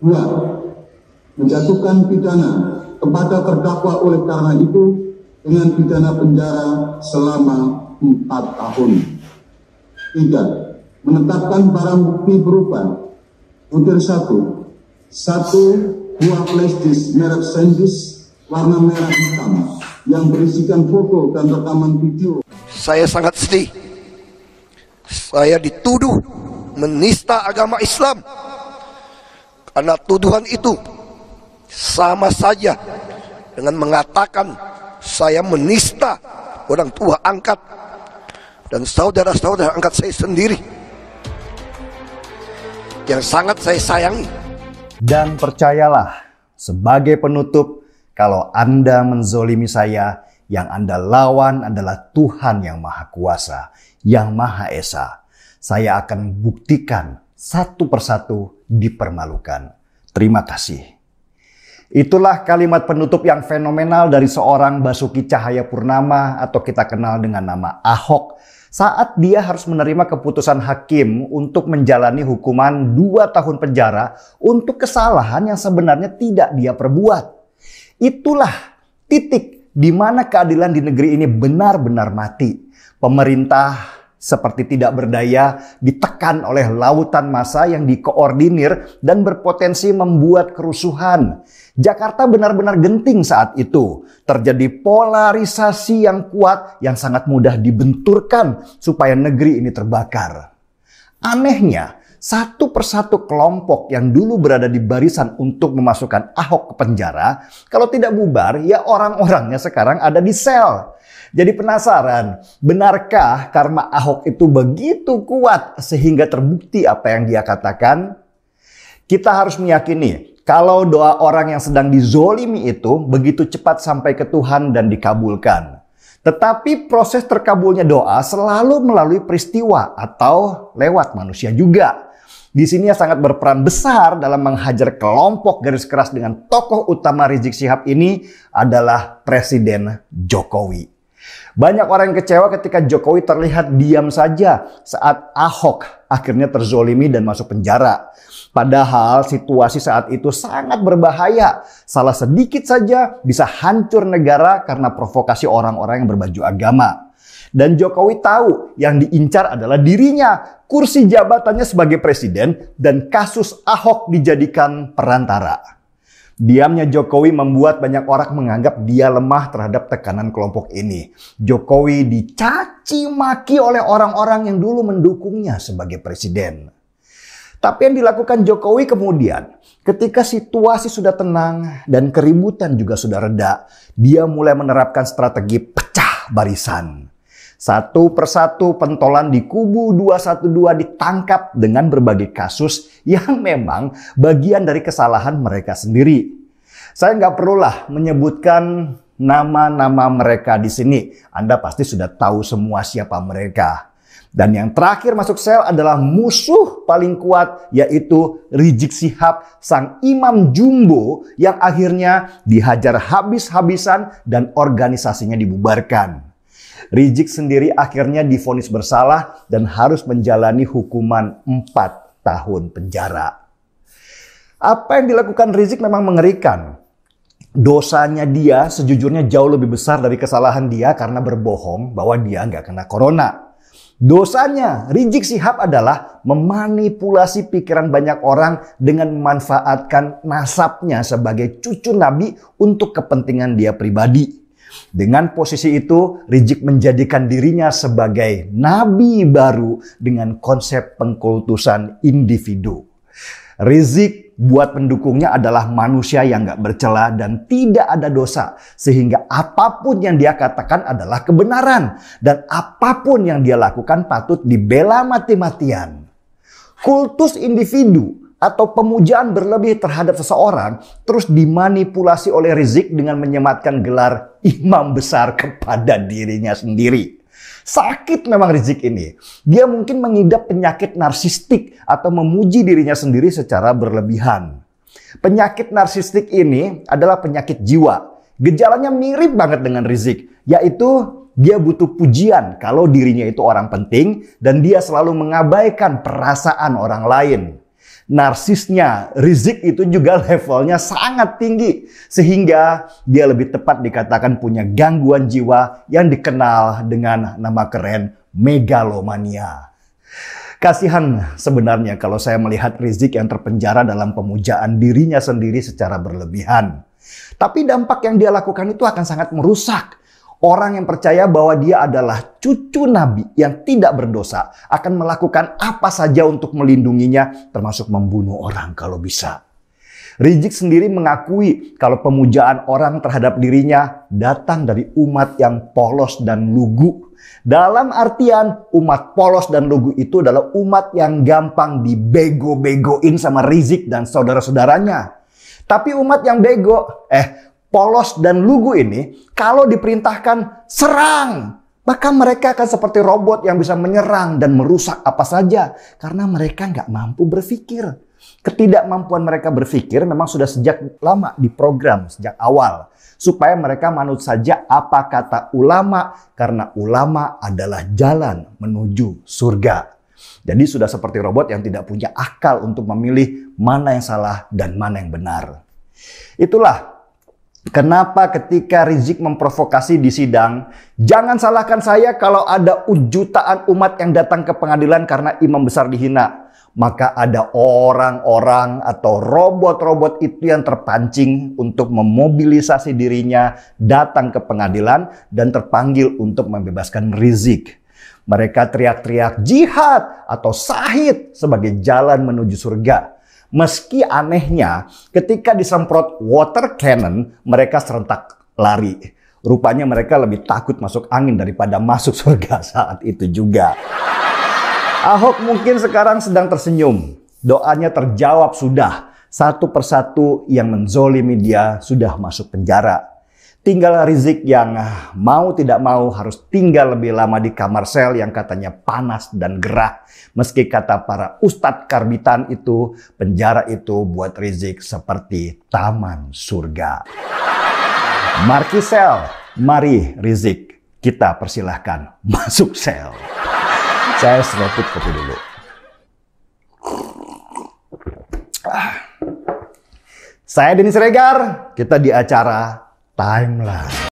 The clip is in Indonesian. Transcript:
2. Menjatuhkan pidana kepada terdakwa oleh karena itu dengan pidana penjara selama 4 tahun. 3. Menetapkan barang bukti berupa butir 1 buah flash disk merek SanDisk warna merah hitam yang berisikan foto dan rekaman video. Saya sangat sedih. Saya dituduh menista agama Islam. Karena tuduhan itu sama saja dengan mengatakan saya menista orang tua angkat dan saudara-saudara angkat saya sendiri yang sangat saya sayangi. Dan percayalah, sebagai penutup, kalau Anda menzolimi saya, yang Anda lawan adalah Tuhan yang Maha Kuasa, yang Maha Esa. Saya akan buktikan satu persatu dipermalukan. Terima kasih. Itulah kalimat penutup yang fenomenal dari seorang Basuki Cahayapurnama atau kita kenal dengan nama Ahok, saat dia harus menerima keputusan hakim untuk menjalani hukuman 2 tahun penjara untuk kesalahan yang sebenarnya tidak dia perbuat. Itulah titik di mana keadilan di negeri ini benar-benar mati. Pemerintah seperti tidak berdaya, ditekan oleh lautan massa yang dikoordinir dan berpotensi membuat kerusuhan. Jakarta benar-benar genting saat itu. Terjadi polarisasi yang kuat yang sangat mudah dibenturkan supaya negeri ini terbakar. Anehnya, satu persatu kelompok yang dulu berada di barisan untuk memasukkan Ahok ke penjara, kalau tidak bubar, ya orang-orangnya sekarang ada di sel. Jadi penasaran, benarkah karma Ahok itu begitu kuat sehingga terbukti apa yang dia katakan? Kita harus meyakini kalau doa orang yang sedang dizolimi itu begitu cepat sampai ke Tuhan dan dikabulkan. Tetapi proses terkabulnya doa selalu melalui peristiwa atau lewat manusia juga. Di sini yang sangat berperan besar dalam menghajar kelompok garis keras dengan tokoh utama Rizik Syihab ini adalah Presiden Jokowi. Banyak orang yang kecewa ketika Jokowi terlihat diam saja saat Ahok akhirnya terzolimi dan masuk penjara. Padahal situasi saat itu sangat berbahaya. Salah sedikit saja bisa hancur negara karena provokasi orang-orang yang berbaju agama. Dan Jokowi tahu yang diincar adalah dirinya, kursi jabatannya sebagai presiden, dan kasus Ahok dijadikan perantara. Diamnya Jokowi membuat banyak orang menganggap dia lemah terhadap tekanan kelompok ini. Jokowi dicaci maki oleh orang-orang yang dulu mendukungnya sebagai presiden. Tapi yang dilakukan Jokowi kemudian, ketika situasi sudah tenang dan keributan juga sudah reda, dia mulai menerapkan strategi pecah barisan. Satu persatu pentolan di kubu 212 ditangkap dengan berbagai kasus yang memang bagian dari kesalahan mereka sendiri. Saya nggak perlulah menyebutkan nama-nama mereka di sini. Anda pasti sudah tahu semua siapa mereka. Dan yang terakhir masuk sel adalah musuh paling kuat, yaitu Rizik Syihab, sang imam jumbo yang akhirnya dihajar habis-habisan dan organisasinya dibubarkan. Rizik sendiri akhirnya divonis bersalah dan harus menjalani hukuman 4 tahun penjara. Apa yang dilakukan Rizik memang mengerikan. Dosanya dia sejujurnya jauh lebih besar dari kesalahan dia karena berbohong bahwa dia nggak kena corona. Dosanya Rizik Syihab adalah memanipulasi pikiran banyak orang dengan memanfaatkan nasabnya sebagai cucu Nabi untuk kepentingan dia pribadi. Dengan posisi itu, Rizik menjadikan dirinya sebagai nabi baru dengan konsep pengkultusan individu. Rizik buat pendukungnya adalah manusia yang gak bercela dan tidak ada dosa. Sehingga apapun yang dia katakan adalah kebenaran. Dan apapun yang dia lakukan patut dibela mati-matian. Kultus individu atau pemujaan berlebih terhadap seseorang terus dimanipulasi oleh Rizik dengan menyematkan gelar imam besar kepada dirinya sendiri. Sakit memang Rizik ini. Dia mungkin mengidap penyakit narsistik atau memuji dirinya sendiri secara berlebihan. Penyakit narsistik ini adalah penyakit jiwa. Gejalanya mirip banget dengan Rizik, yaitu dia butuh pujian kalau dirinya itu orang penting dan dia selalu mengabaikan perasaan orang lain. Narsisnya Rizik itu juga levelnya sangat tinggi, sehingga dia lebih tepat dikatakan punya gangguan jiwa yang dikenal dengan nama keren megalomania. Kasihan sebenarnya kalau saya melihat Rizik yang terpenjara dalam pemujaan dirinya sendiri secara berlebihan. Tapi dampak yang dia lakukan itu akan sangat merusak. Orang yang percaya bahwa dia adalah cucu Nabi yang tidak berdosa akan melakukan apa saja untuk melindunginya, termasuk membunuh orang kalau bisa. Rizik sendiri mengakui kalau pemujaan orang terhadap dirinya datang dari umat yang polos dan lugu. Dalam artian umat polos dan lugu itu adalah umat yang gampang dibego-begoin sama Rizik dan saudara-saudaranya. Tapi umat yang bego, polos dan lugu ini kalau diperintahkan serang, maka mereka akan seperti robot yang bisa menyerang dan merusak apa saja karena mereka nggak mampu berpikir. Ketidakmampuan mereka berpikir memang sudah sejak lama diprogram sejak awal supaya mereka manut saja apa kata ulama karena ulama adalah jalan menuju surga. Jadi sudah seperti robot yang tidak punya akal untuk memilih mana yang salah dan mana yang benar. Itulah kenapa ketika Rizik memprovokasi di sidang, jangan salahkan saya kalau ada jutaan umat yang datang ke pengadilan karena imam besar dihina. Maka ada orang-orang atau robot-robot itu yang terpancing untuk memobilisasi dirinya datang ke pengadilan dan terpanggil untuk membebaskan Rizik. Mereka teriak-teriak jihad atau syahid sebagai jalan menuju surga. Meski anehnya ketika disemprot water cannon mereka serentak lari. Rupanya mereka lebih takut masuk angin daripada masuk surga saat itu juga. Ahok mungkin sekarang sedang tersenyum. Doanya terjawab sudah. Satu persatu yang menzolimi dia sudah masuk penjara. Tinggal Rizik yang mau tidak mau harus tinggal lebih lama di kamar sel yang katanya panas dan gerah. Meski kata para ustadz karbitan itu, penjara itu buat Rizik seperti taman surga. Marki sel, mari Rizik, kita persilahkan masuk sel. Saya seruput kopi dulu. Saya Denny Siregar, kita di acara Timeline.